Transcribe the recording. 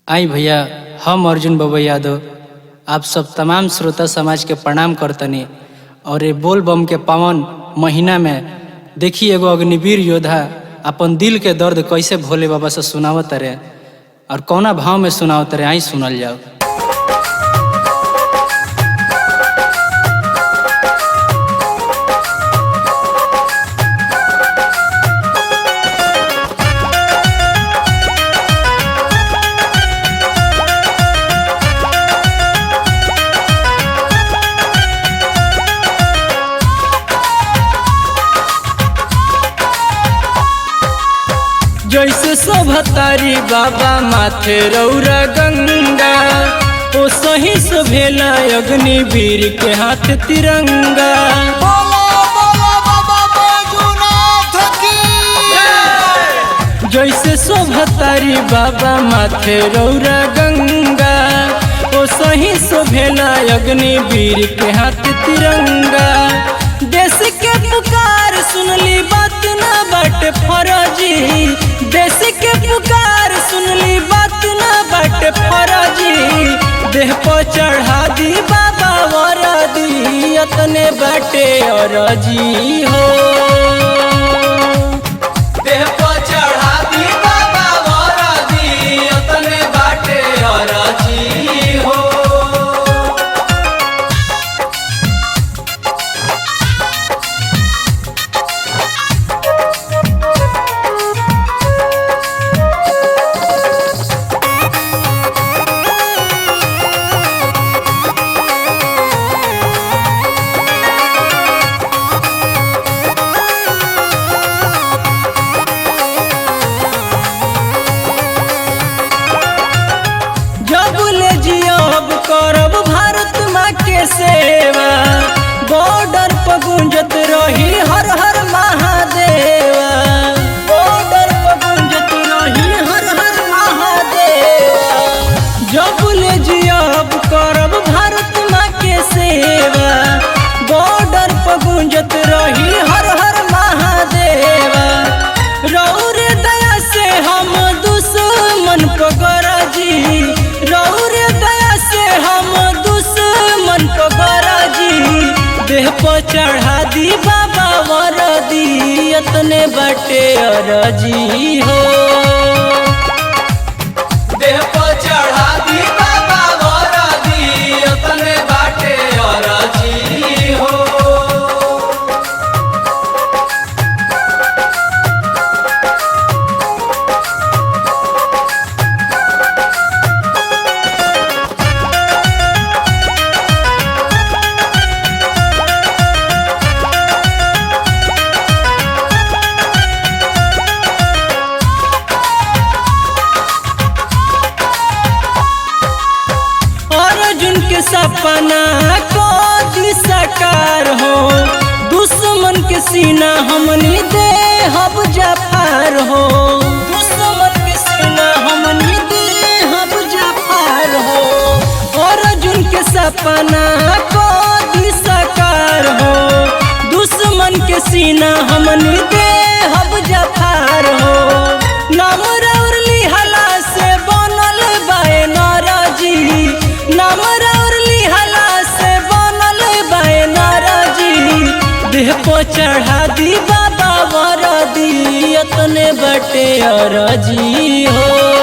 आई भैया, हम अर्जुन बाबा यादव आप सब तमाम श्रोता समाज के प्रणाम करतनी। और ये बोल बम के पावन महीना में देखी एगो अग्निवीर योद्धा अपन दिल के दर्द कैसे भोले बाबा से सुनावत रहे और कौना भाव में सुनावत रहे, आई सुनल जाओ। जैसे शोभतारी बाबा माथे रौरा गंगा, ओ सही शोभेला अग्निवीर के हाथ तिरंगा। जैसे शोभतारी बाबा माथे रौरा गंगा, ओ सही शोभेला अग्निवीर के हाथ तिरंगा। देश के पुकार सुनली बात ना बाटे फरजी, देश के पुकार सुनली बात ना बाटे फरजी। देह पर चढ़ा दी बाबा वरदी, अतने बाटे अरजी हो। देह पर चढ़ा दी बाबा वरदी, अतने बाटे अरजी हो। करब भारत माँ के सेवा, बॉर्डर पर गूंजत रही हर हर महादेवा। बॉर्डर पर गूंजत रही हर हर महादेवा। जब ले जियब करब भारत माँ के सेवा, बॉर्डर पर गूंजत रही हर हर महादेवा। रौरे दया से हम दुश्मन को गरजी, रौरे हम दुश्मन को गरजी। देह पर चढ़ा दी बाबा वरदी, अतने बाटे अरजी हो। देह पर चढ़ा दी बाबा वरदी, अतने बाटे अरजी हो। सपना को साकार हो, दुश्मन के सीना हमनी दे हब जाफार हो। दुश्मन के सीना हमनी दे हब जाफार हो। और अर्जुन के सपना को साकार हो, दुश्मन के सीना हमनी दे हब जाफार हो। नाम रौरली हला से बनल बाए नाराजी, नाम देह पर चढ़ा दी बाबा वरदी, अतने बटे अरजी हो।